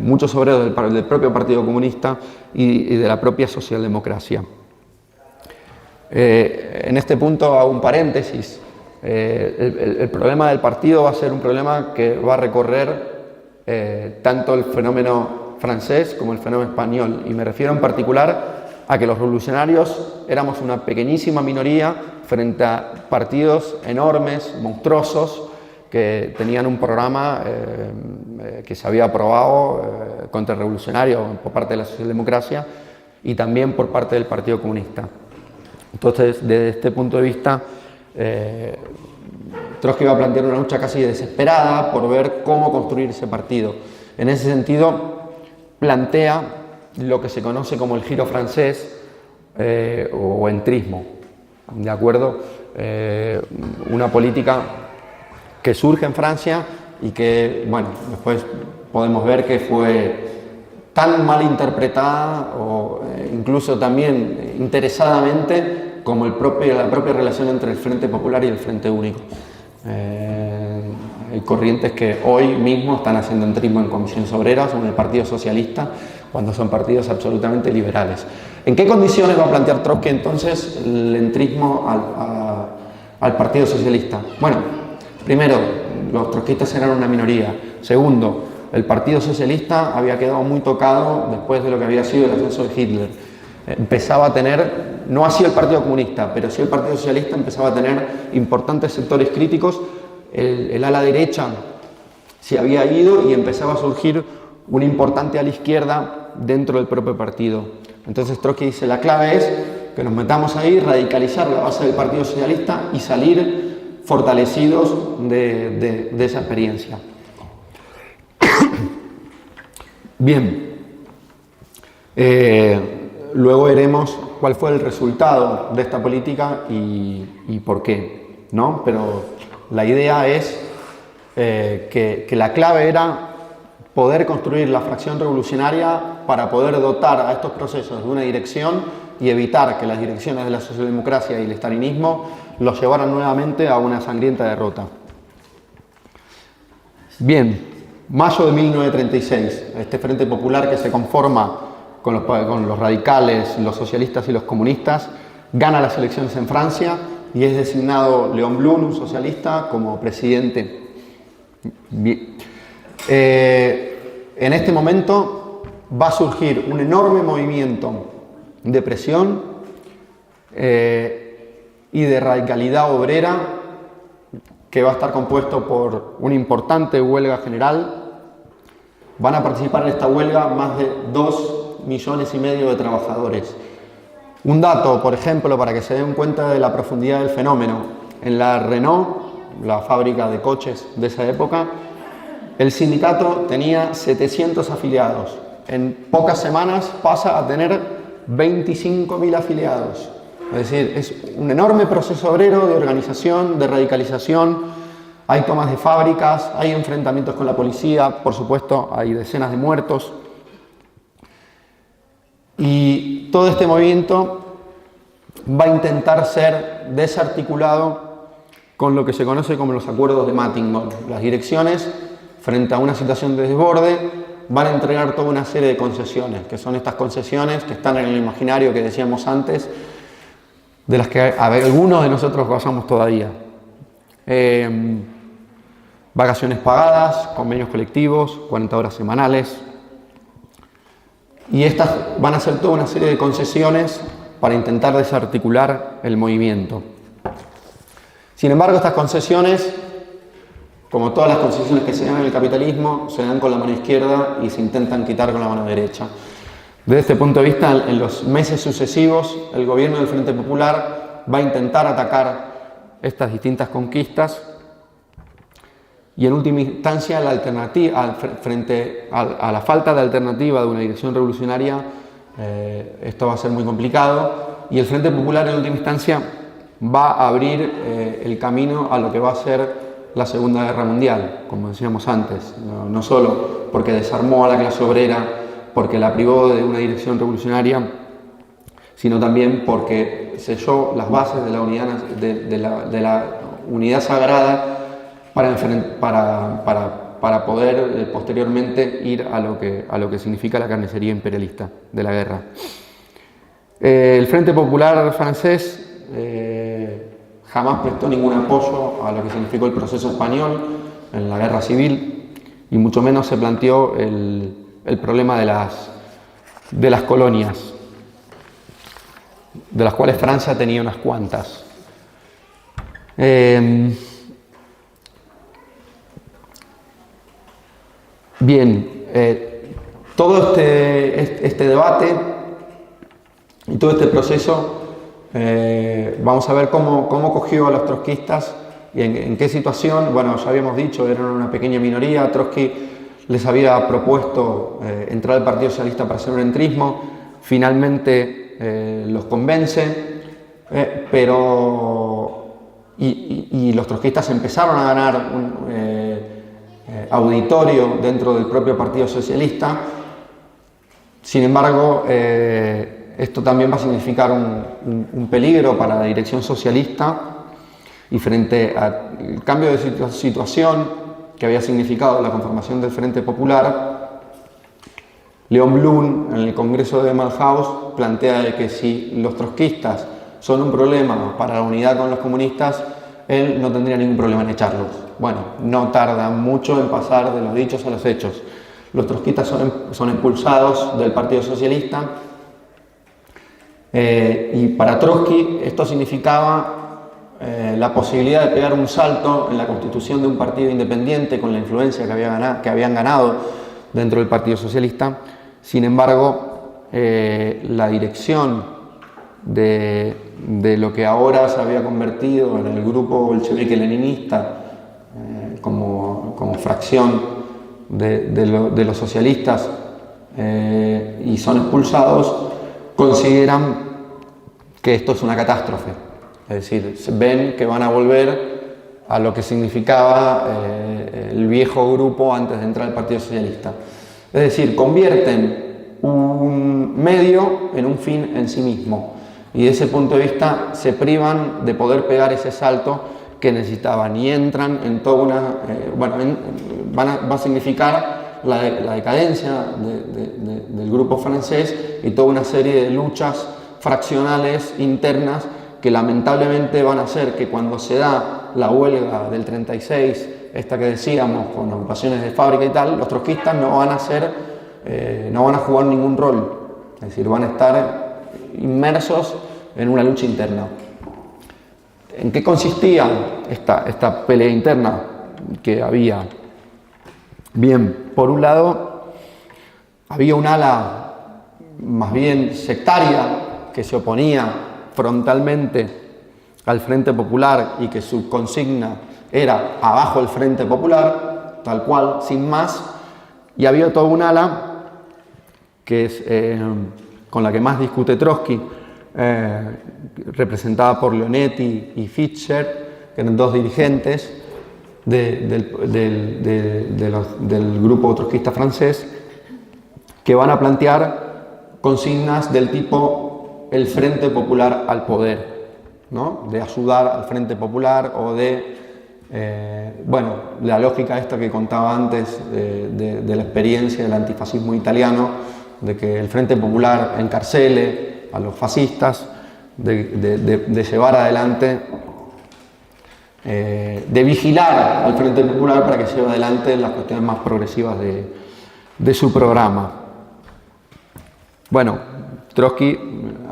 muchos obreros del propio Partido Comunista y de la propia socialdemocracia. En este punto hago un paréntesis. El problema del partido va a ser un problema que va a recorrer tanto el fenómeno francés como el fenómeno español, y me refiero en particular a que los revolucionarios éramos una pequeñísima minoría frente a partidos enormes, monstruosos, que tenían un programa que se había aprobado contrarrevolucionario por parte de la socialdemocracia y también por parte del Partido Comunista. Entonces, desde este punto de vista, Trotsky iba a plantear una lucha casi desesperada por ver cómo construir ese partido. En ese sentido, plantea lo que se conoce como el giro francés o entrismo, ¿de acuerdo? Una política que surge en Francia y que, bueno, después podemos ver que fue tan mal interpretada o incluso también interesadamente como la propia relación entre el Frente Popular y el Frente Único. Hay corrientes que hoy mismo están haciendo entrismo en comisiones obreras o en el Partido Socialista, cuando son partidos absolutamente liberales. ¿En qué condiciones va a plantear Trotsky entonces el entrismo al Partido Socialista? Bueno, primero, los trotskistas eran una minoría. Segundo, el Partido Socialista había quedado muy tocado después de lo que había sido el ascenso de Hitler. Empezaba a tener, no así el Partido Comunista, pero sí el Partido Socialista empezaba a tener importantes sectores críticos. El ala derecha se había ido y empezaba a surgir un importante ala izquierda dentro del propio partido. Entonces Trotsky dice, la clave es que nos metamos ahí, radicalizar la base del Partido Socialista y salir fortalecidos de esa experiencia. Bien, luego veremos cuál fue el resultado de esta política y por qué, ¿no? Pero la idea es que la clave era poder construir la fracción revolucionaria para poder dotar a estos procesos de una dirección y evitar que las direcciones de la socialdemocracia y el estalinismo los llevaran nuevamente a una sangrienta derrota. Bien, mayo de 1936, este Frente Popular que se conforma con los radicales, los socialistas y los comunistas, gana las elecciones en Francia y es designado Léon Blum, un socialista, como presidente. Bien. En este momento va a surgir un enorme movimiento de presión y de radicalidad obrera que va a estar compuesto por una importante huelga general. Van a participar en esta huelga más de 2,5 millones de trabajadores. Un dato, por ejemplo, para que se den cuenta de la profundidad del fenómeno: en la Renault, la fábrica de coches de esa época, el sindicato tenía 700 afiliados. En pocas semanas pasa a tener 25.000 afiliados. Es decir, es un enorme proceso obrero de organización, de radicalización. Hay tomas de fábricas, hay enfrentamientos con la policía, por supuesto, hay decenas de muertos. Y todo este movimiento va a intentar ser desarticulado con lo que se conoce como los acuerdos de Matignon. Las direcciones, frente a una situación de desborde, van a entregar toda una serie de concesiones, que son estas concesiones que están en el imaginario que decíamos antes, de las que algunos de nosotros gozamos todavía. Vacaciones pagadas, convenios colectivos, 40 horas semanales. Y estas van a ser toda una serie de concesiones para intentar desarticular el movimiento. Sin embargo, estas concesiones, como todas las concesiones que se dan en el capitalismo, se dan con la mano izquierda y se intentan quitar con la mano derecha. Desde este punto de vista, en los meses sucesivos, el gobierno del Frente Popular va a intentar atacar estas distintas conquistas y, en última instancia, la alternativa, frente a la falta de alternativa de una dirección revolucionaria, esto va a ser muy complicado y el Frente Popular, en última instancia, va a abrir el camino a lo que va a ser la Segunda Guerra Mundial, como decíamos antes, no solo porque desarmó a la clase obrera, porque la privó de una dirección revolucionaria, sino también porque selló las bases de la unidad sagrada para poder posteriormente ir a lo que significa la carnicería imperialista de la guerra. El Frente Popular francés jamás prestó ningún apoyo a lo que significó el proceso español en la guerra civil, y mucho menos se planteó el problema de las colonias, de las cuales Francia tenía unas cuantas. Bien, todo este debate y todo este proceso, vamos a ver cómo cogió a los trotskistas y en qué situación. Bueno, ya habíamos dicho, eran una pequeña minoría. Trotsky les había propuesto entrar al Partido Socialista para hacer un entrismo. Finalmente los convence, y los trotskistas empezaron a ganar un auditorio dentro del propio Partido Socialista. Sin embargo, esto también va a significar un peligro para la dirección socialista, y frente al cambio de situación que había significado la conformación del Frente Popular, Leon Blum en el Congreso de Malhaus plantea que si los trotskistas son un problema para la unidad con los comunistas, él no tendría ningún problema en echarlos. Bueno, no tarda mucho en pasar de los dichos a los hechos. Los trotskistas son expulsados del Partido Socialista, y para Trotsky esto significaba la posibilidad de pegar un salto en la constitución de un partido independiente con la influencia que habían ganado dentro del Partido Socialista. Sin embargo, la dirección de lo que ahora se había convertido en el grupo bolchevique-leninista, como fracción de los socialistas, y son expulsados, consideran que esto es una catástrofe. Es decir, ven que van a volver a lo que significaba el viejo grupo antes de entrar al Partido Socialista. Es decir, convierten un medio en un fin en sí mismo, y desde ese punto de vista se privan de poder pegar ese salto que necesitaban, y entran en toda una... va a significar la decadencia del grupo francés y toda una serie de luchas fraccionales internas que lamentablemente van a hacer que cuando se da la huelga del 36, esta que decíamos, con ocupaciones de fábrica y tal, los trotskistas no van a jugar ningún rol. Es decir, van a estar inmersos en una lucha interna. ¿En qué consistía esta pelea interna que había? Bien, por un lado, había un ala más bien sectaria que se oponía frontalmente al Frente Popular y que su consigna era abajo el Frente Popular, tal cual, sin más, y había toda un ala que es con la que más discute Trotsky, representada por Leonetti y Fischer, que eran dos dirigentes del grupo trotskista francés, que van a plantear consignas del tipo el Frente Popular al poder, ¿no? De ayudar al Frente Popular, o la lógica esta que contaba antes de la experiencia del antifascismo italiano, de que el Frente Popular encarcele a los fascistas, de llevar adelante, de vigilar al Frente Popular para que lleve adelante las cuestiones más progresivas de su programa. Bueno, Trotsky,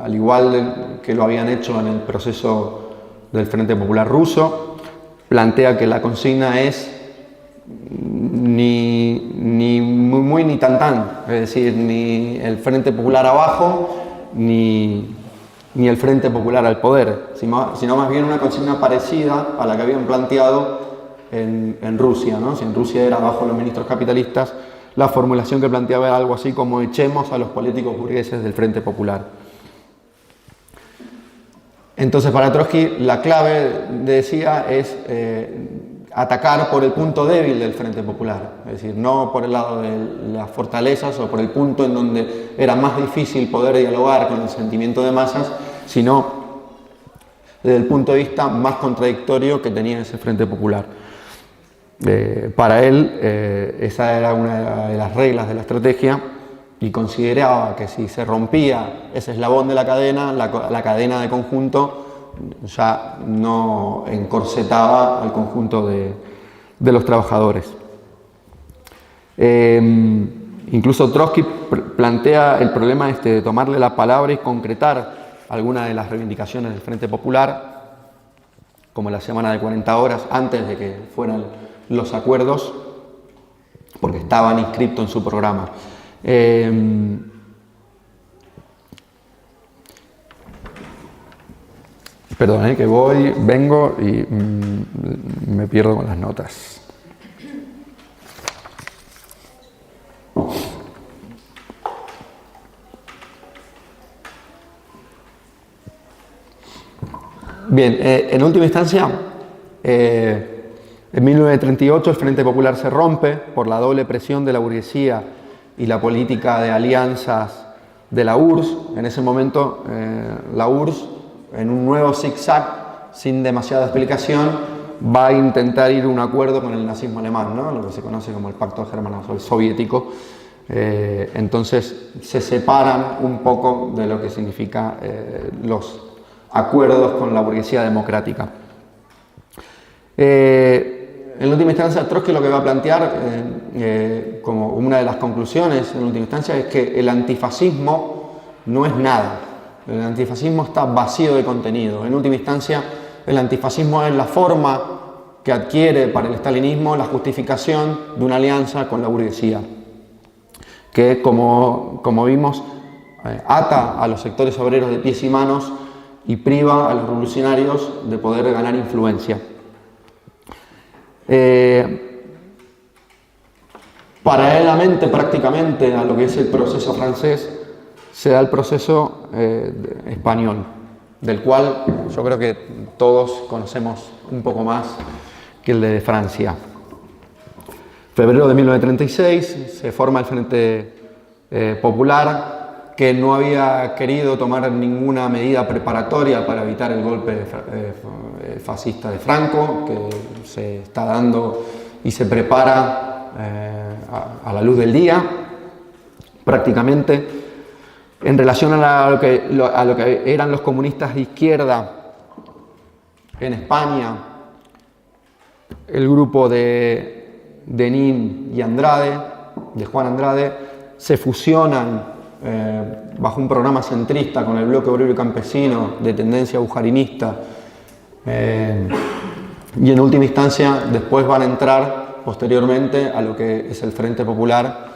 al igual que lo habían hecho en el proceso del Frente Popular ruso, plantea que la consigna es ni muy ni tan, es decir, ni el Frente Popular abajo, ni el Frente Popular al poder, sino más bien una consigna parecida a la que habían planteado en Rusia, ¿no? Si en Rusia era bajo los ministros capitalistas, la formulación que planteaba era algo así como echemos a los políticos burgueses del Frente Popular. Entonces, para Trotsky, la clave, decía, es atacar por el punto débil del Frente Popular, es decir, no por el lado de las fortalezas o por el punto en donde era más difícil poder dialogar con el sentimiento de masas, sino desde el punto de vista más contradictorio que tenía ese Frente Popular. Para él, esa era una de las reglas de la estrategia, y consideraba que si se rompía ese eslabón de la cadena, la cadena de conjunto ya no encorsetaba al conjunto de los trabajadores. Incluso Trotsky plantea el problema de tomarle la palabra y concretar algunas de las reivindicaciones del Frente Popular, como la semana de 40 horas, antes de que fueran los acuerdos, porque estaban inscritos en su programa. Perdón, que vengo y me pierdo con las notas. Bien, en última instancia, en 1938 el Frente Popular se rompe por la doble presión de la burguesía y la política de alianzas de la URSS. En ese momento, la URSS, en un nuevo zigzag, sin demasiada explicación, va a intentar ir a un acuerdo con el nazismo alemán, ¿no? Lo que se conoce como el Pacto Germano-Soviético. Entonces se separan un poco de lo que significa los acuerdos con la burguesía democrática. En última instancia, Trotsky lo que va a plantear como una de las conclusiones, en última instancia, es que el antifascismo no es nada. El antifascismo está vacío de contenido. En última instancia, el antifascismo es la forma que adquiere para el stalinismo la justificación de una alianza con la burguesía, que, como vimos, ata a los sectores obreros de pies y manos y priva a los revolucionarios de poder ganar influencia. Paralelamente, prácticamente, a lo que es el proceso francés, se da el proceso español, del cual yo creo que todos conocemos un poco más que el de Francia. Febrero de 1936 se forma el Frente Popular, que no había querido tomar ninguna medida preparatoria para evitar el golpe fascista de Franco, que se está dando y se prepara a la luz del día, prácticamente. En relación a lo que eran los comunistas de izquierda en España, el grupo de Nin y Andrade, de Juan Andrade, se fusionan bajo un programa centrista con el bloque obrero y campesino de tendencia bujarinista, y en última instancia después van a entrar posteriormente a lo que es el Frente Popular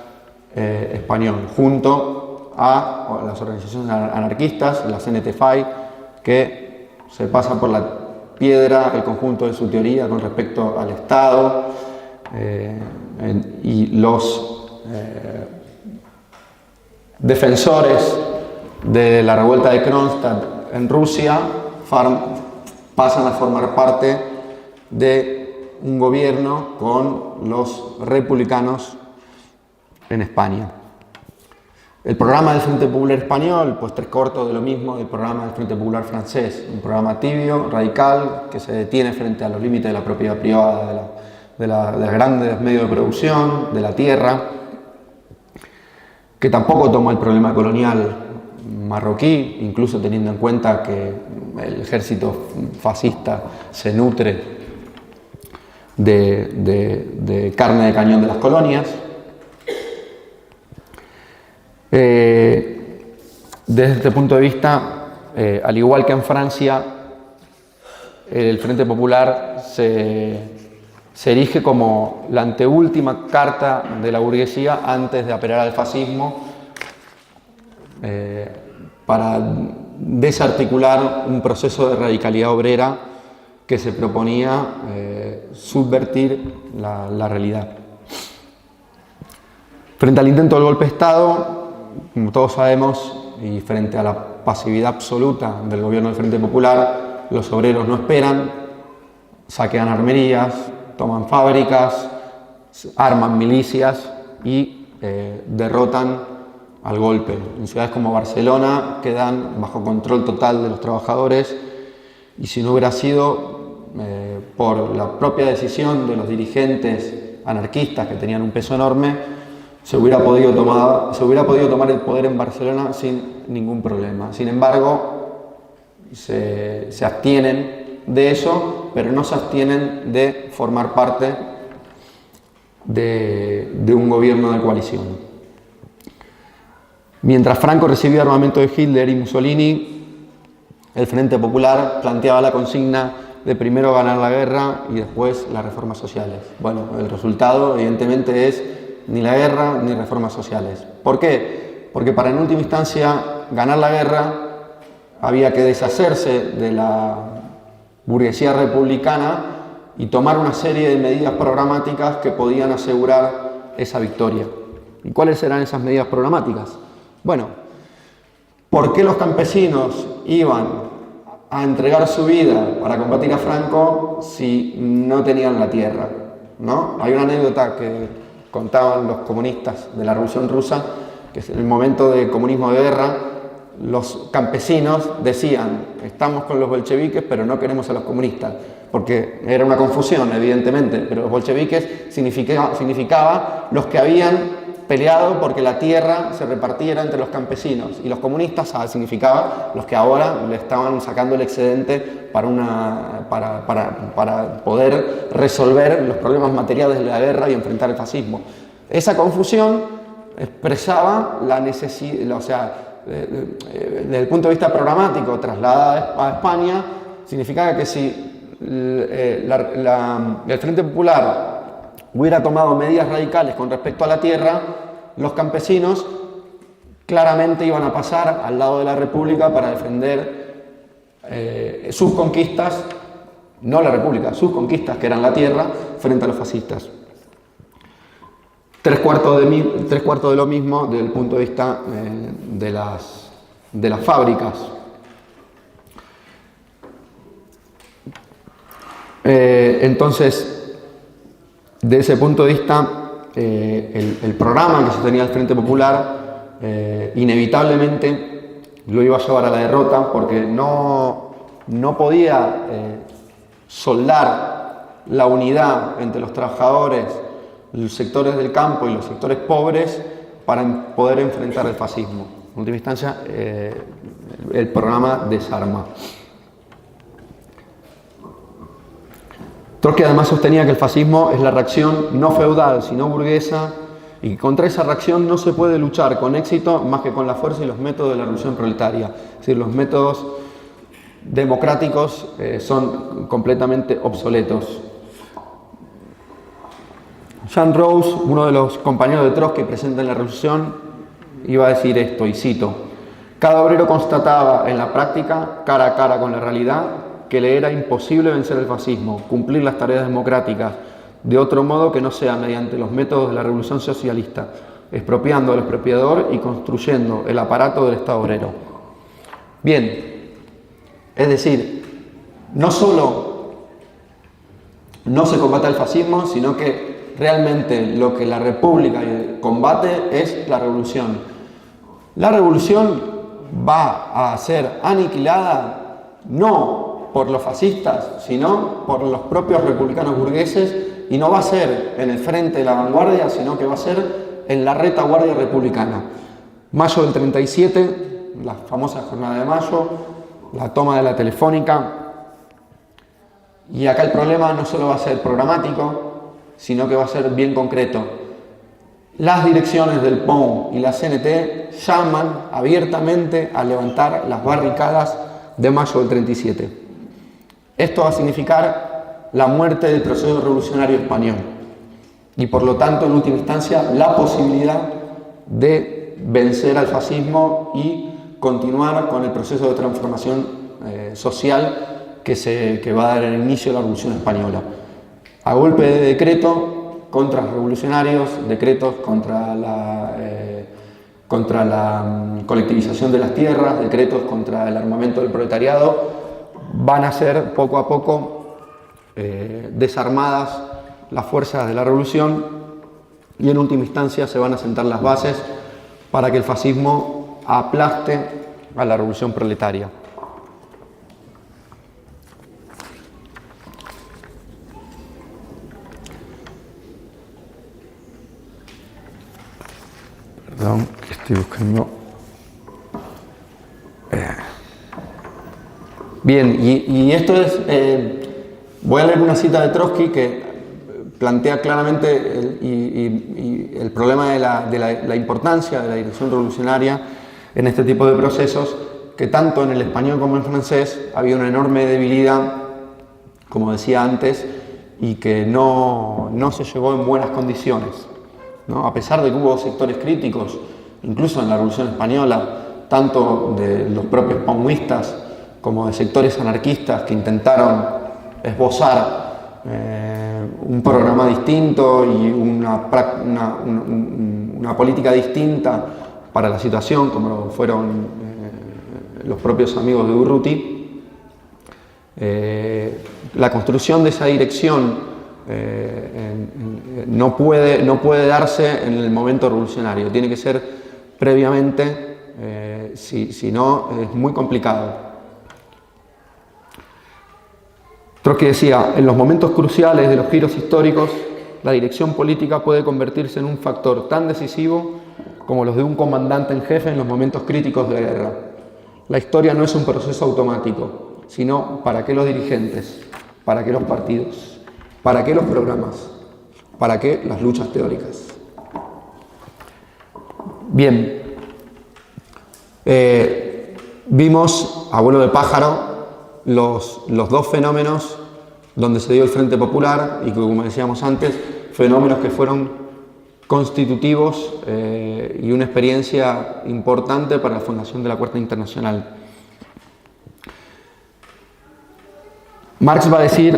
español, junto a las organizaciones anarquistas, la CNT-FAI, que se pasa por la piedra el conjunto de su teoría con respecto al Estado, y los defensores de la revuelta de Kronstadt en Rusia pasan a formar parte de un gobierno con los republicanos en España. El programa del Frente Popular español, pues tres cuartos de lo mismo del programa del Frente Popular francés, un programa tibio, radical, que se detiene frente a los límites de la propiedad privada, de los grandes medios de producción, de la tierra, que tampoco toma el problema colonial marroquí, incluso teniendo en cuenta que el ejército fascista se nutre de carne de cañón de las colonias. Desde este punto de vista, al igual que en Francia, el Frente Popular se erige como la anteúltima carta de la burguesía antes de apelar al fascismo, para desarticular un proceso de radicalidad obrera que se proponía subvertir la realidad. Frente al intento del golpe de Estado, como todos sabemos, y frente a la pasividad absoluta del gobierno del Frente Popular, los obreros no esperan, saquean armerías, toman fábricas, arman milicias y derrotan al golpe. En ciudades como Barcelona quedan bajo control total de los trabajadores, y si no hubiera sido por la propia decisión de los dirigentes anarquistas, que tenían un peso enorme, se hubiera podido tomar el poder en Barcelona sin ningún problema. Sin embargo, se abstienen de eso, pero no se abstienen de formar parte de un gobierno de coalición. Mientras Franco recibía armamento de Hitler y Mussolini, el Frente Popular planteaba la consigna de primero ganar la guerra y después las reformas sociales. Bueno, el resultado evidentemente es ni la guerra ni reformas sociales. ¿Por qué? Porque para en última instancia ganar la guerra había que deshacerse de la burguesía republicana y tomar una serie de medidas programáticas que podían asegurar esa victoria. ¿Y cuáles eran esas medidas programáticas? Bueno, ¿por qué los campesinos iban a entregar su vida para combatir a Franco si no tenían la tierra? ¿No? Hay una anécdota que contaban los comunistas de la Revolución Rusa, que en el momento del comunismo de guerra, los campesinos decían: estamos con los bolcheviques, pero no queremos a los comunistas, porque era una confusión, evidentemente, pero los bolcheviques significaba los que habían peleado porque la tierra se repartiera entre los campesinos, y los comunistas significaba los que ahora le estaban sacando el excedente para poder resolver los problemas materiales de la guerra y enfrentar el fascismo. Esa confusión expresaba la necesidad, o sea, desde el punto de vista programático, trasladada a España, significaba que si el Frente Popular hubiera tomado medidas radicales con respecto a la tierra, los campesinos claramente iban a pasar al lado de la República para defender sus conquistas, no la República, sus conquistas, que eran la tierra, frente a los fascistas. Tres cuartos de lo mismo desde el punto de vista de las fábricas. Entonces, de ese punto de vista, el programa que sostenía el Frente Popular inevitablemente lo iba a llevar a la derrota, porque no podía soldar la unidad entre los trabajadores, los sectores del campo y los sectores pobres para poder enfrentar el fascismo. En última instancia, el programa desarma. Trotsky además sostenía que el fascismo es la reacción no feudal, sino burguesa, y que contra esa reacción no se puede luchar con éxito más que con la fuerza y los métodos de la revolución proletaria. Es decir, los métodos democráticos son completamente obsoletos. Jean Rouch, uno de los compañeros de Trotsky presente en la revolución, iba a decir esto, y cito: cada obrero constataba en la práctica, cara a cara con la realidad, que le era imposible vencer el fascismo, cumplir las tareas democráticas de otro modo que no sea mediante los métodos de la revolución socialista, expropiando al expropiador y construyendo el aparato del Estado obrero. Bien, es decir, no solo no se combate el fascismo, sino que realmente lo que la República combate es la revolución. La revolución va a ser aniquilada no por los fascistas, sino por los propios republicanos burgueses, y no va a ser en el frente de la vanguardia, sino que va a ser en la retaguardia republicana. Mayo del 37, la famosa jornada de mayo, la toma de la Telefónica, y acá el problema no solo va a ser programático, sino que va a ser bien concreto. Las direcciones del POUM y la CNT llaman abiertamente a levantar las barricadas de mayo del 37. Esto va a significar la muerte del proceso revolucionario español y, por lo tanto, en última instancia, la posibilidad de vencer al fascismo y continuar con el proceso de transformación social que va a dar el inicio de la Revolución Española. A golpe de decreto contra los revolucionarios, decretos contra la colectivización de las tierras, decretos contra el armamento del proletariado, van a ser poco a poco desarmadas las fuerzas de la revolución y en última instancia se van a sentar las bases para que el fascismo aplaste a la revolución proletaria. Perdón, que estoy buscando. Bien, y esto es, voy a leer una cita de Trotsky que plantea claramente el problema de la importancia de la dirección revolucionaria en este tipo de procesos, que tanto en el español como en el francés había una enorme debilidad, como decía antes, y que no se llegó en buenas condiciones, ¿no? A pesar de que hubo sectores críticos, incluso en la Revolución Española, tanto de los propios paumistas como de sectores anarquistas que intentaron esbozar un programa distinto y una política distinta para la situación, como fueron los propios amigos de Urruti. La construcción de esa dirección no puede darse en el momento revolucionario, tiene que ser previamente, si no es muy complicado. Trotsky decía, en los momentos cruciales de los giros históricos, la dirección política puede convertirse en un factor tan decisivo como los de un comandante en jefe en los momentos críticos de guerra. La historia no es un proceso automático, sino ¿para qué los dirigentes? ¿Para qué los partidos? ¿Para qué los programas? ¿Para qué las luchas teóricas? Bien, vimos, a vuelo de pájaro, los dos fenómenos donde se dio el Frente Popular y que, como decíamos antes, fenómenos que fueron constitutivos y una experiencia importante para la fundación de la Cuarta Internacional. Marx va a decir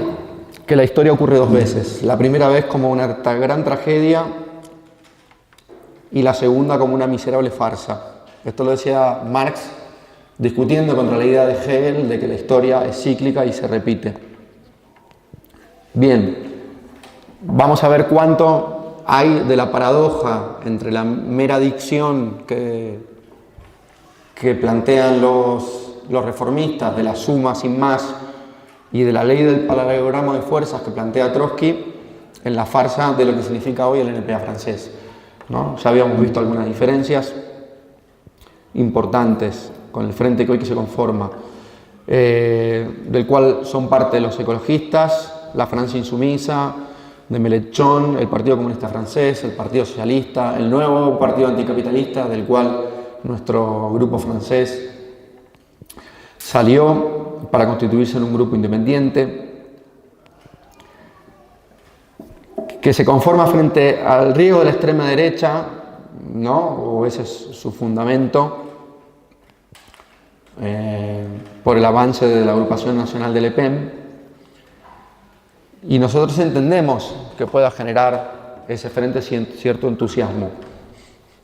que la historia ocurre dos veces, la primera vez como una gran tragedia y la segunda como una miserable farsa. Esto lo decía Marx discutiendo contra la idea de Hegel de que la historia es cíclica y se repite. Bien, vamos a ver cuánto hay de la paradoja entre la mera dicción que plantean los reformistas de la suma sin más y de la ley del paralelogramo de fuerzas que plantea Trotsky en la farsa de lo que significa hoy el NPA francés, ¿no? Ya habíamos visto algunas diferencias importantes con el frente que hoy se conforma, del cual son parte los ecologistas, la Francia insumisa, de Mélenchon, el Partido Comunista Francés, el Partido Socialista, el nuevo Partido Anticapitalista, del cual nuestro grupo francés salió para constituirse en un grupo independiente, que se conforma frente al riesgo de la extrema derecha, ¿no? O ese es su fundamento, por el avance de la agrupación nacional de Le Pen, y nosotros entendemos que pueda generar ese frente cierto entusiasmo,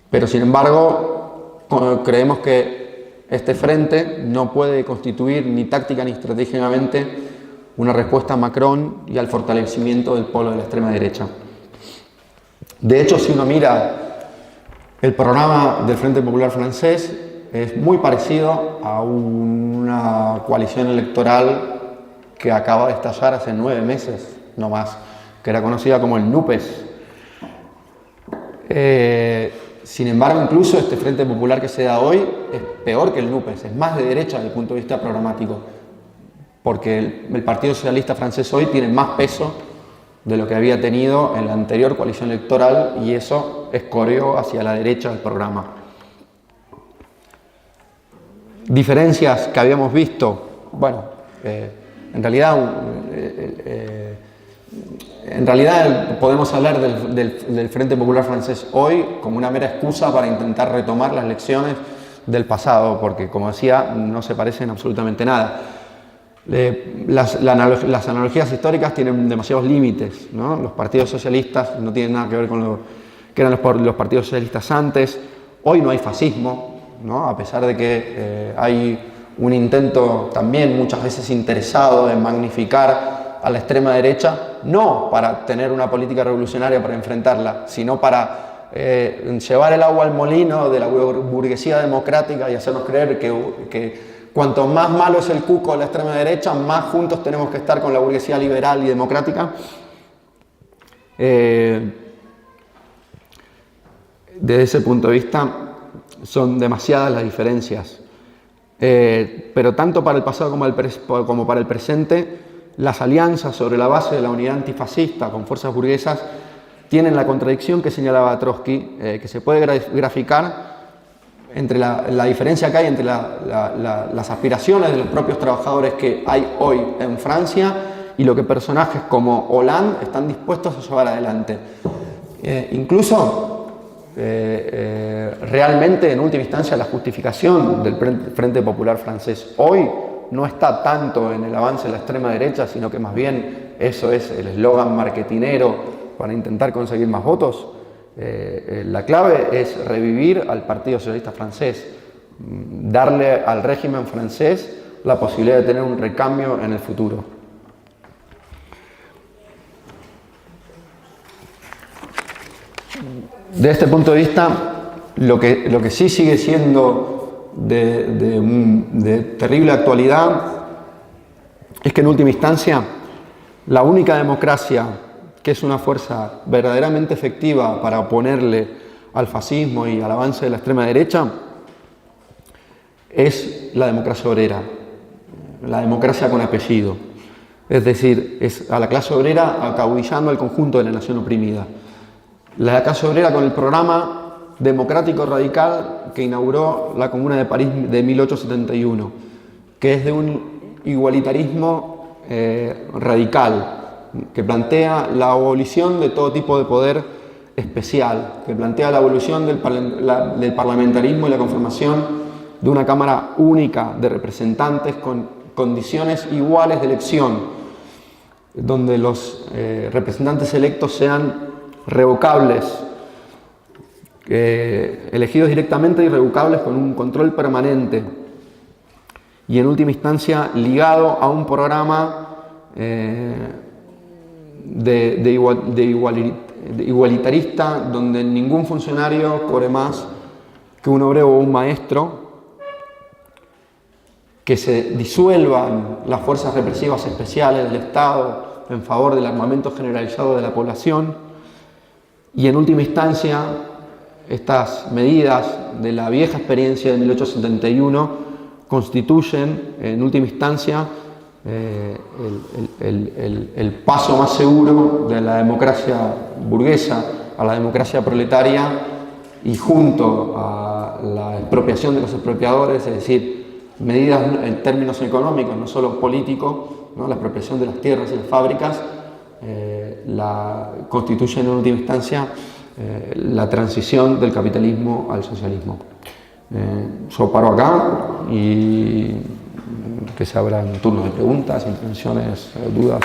pero sin embargo creemos que este frente no puede constituir ni táctica ni estratégicamente una respuesta a Macron y al fortalecimiento del polo de la extrema derecha. De hecho, si uno mira el programa del Frente Popular francés, es muy parecido a una coalición electoral que acaba de estallar hace 9 meses, no más, que era conocida como el NUPES. Sin embargo, incluso este Frente Popular que se da hoy es peor que el NUPES, es más de derecha desde el punto de vista programático, porque el Partido Socialista francés hoy tiene más peso de lo que había tenido en la anterior coalición electoral, y eso escorrió hacia la derecha del programa. Diferencias que habíamos visto, bueno, en realidad podemos hablar del Frente Popular francés hoy como una mera excusa para intentar retomar las lecciones del pasado, porque, como decía, no se parecen absolutamente nada. Las analogías históricas tienen demasiados límites, ¿no? Los partidos socialistas no tienen nada que ver con lo que eran los partidos socialistas antes. Hoy no hay fascismo, ¿no? A pesar de que hay un intento también muchas veces interesado en magnificar a la extrema derecha, no para tener una política revolucionaria para enfrentarla, sino para llevar el agua al molino de la burguesía democrática y hacernos creer que cuanto más malo es el cuco de la extrema derecha, más juntos tenemos que estar con la burguesía liberal y democrática. Desde ese punto de vista son demasiadas las diferencias. Pero tanto para el pasado como para el presente, las alianzas sobre la base de la unidad antifascista con fuerzas burguesas tienen la contradicción que señalaba Trotsky, que se puede graficar entre la diferencia que hay entre las aspiraciones de los propios trabajadores que hay hoy en Francia y lo que personajes como Hollande están dispuestos a llevar adelante. Incluso, realmente, en última instancia, la justificación del Frente Popular francés hoy no está tanto en el avance de la extrema derecha, sino que más bien eso es el eslogan marketinero para intentar conseguir más votos. La clave es revivir al Partido Socialista francés, darle al régimen francés la posibilidad de tener un recambio en el futuro. De este punto de vista, lo que sí sigue siendo de terrible actualidad es que en última instancia la única democracia que es una fuerza verdaderamente efectiva para oponerle al fascismo y al avance de la extrema derecha, es la democracia obrera, la democracia con apellido. Es decir, es a la clase obrera acaudillando al conjunto de la nación oprimida. La clase obrera con el programa democrático radical que inauguró la Comuna de París de 1871, que es de un igualitarismo radical, que plantea la abolición de todo tipo de poder especial, que plantea la abolición del parlamentarismo y la conformación de una Cámara única de representantes con condiciones iguales de elección, donde los representantes electos sean revocables, elegidos directamente y revocables con un control permanente y en última instancia ligado a un programa igualitarista, donde ningún funcionario cobre más que un obrero o un maestro, que se disuelvan las fuerzas represivas especiales del Estado en favor del armamento generalizado de la población y en última instancia estas medidas de la vieja experiencia de 1871 constituyen en última instancia el paso más seguro de la democracia burguesa a la democracia proletaria, y junto a la expropiación de los expropiadores, es decir, medidas en términos económicos, no solo políticos, ¿no? La expropiación de las tierras y las fábricas, constituyen en última instancia la transición del capitalismo al socialismo. Yo paro acá y que se abran turnos de preguntas, intervenciones, dudas.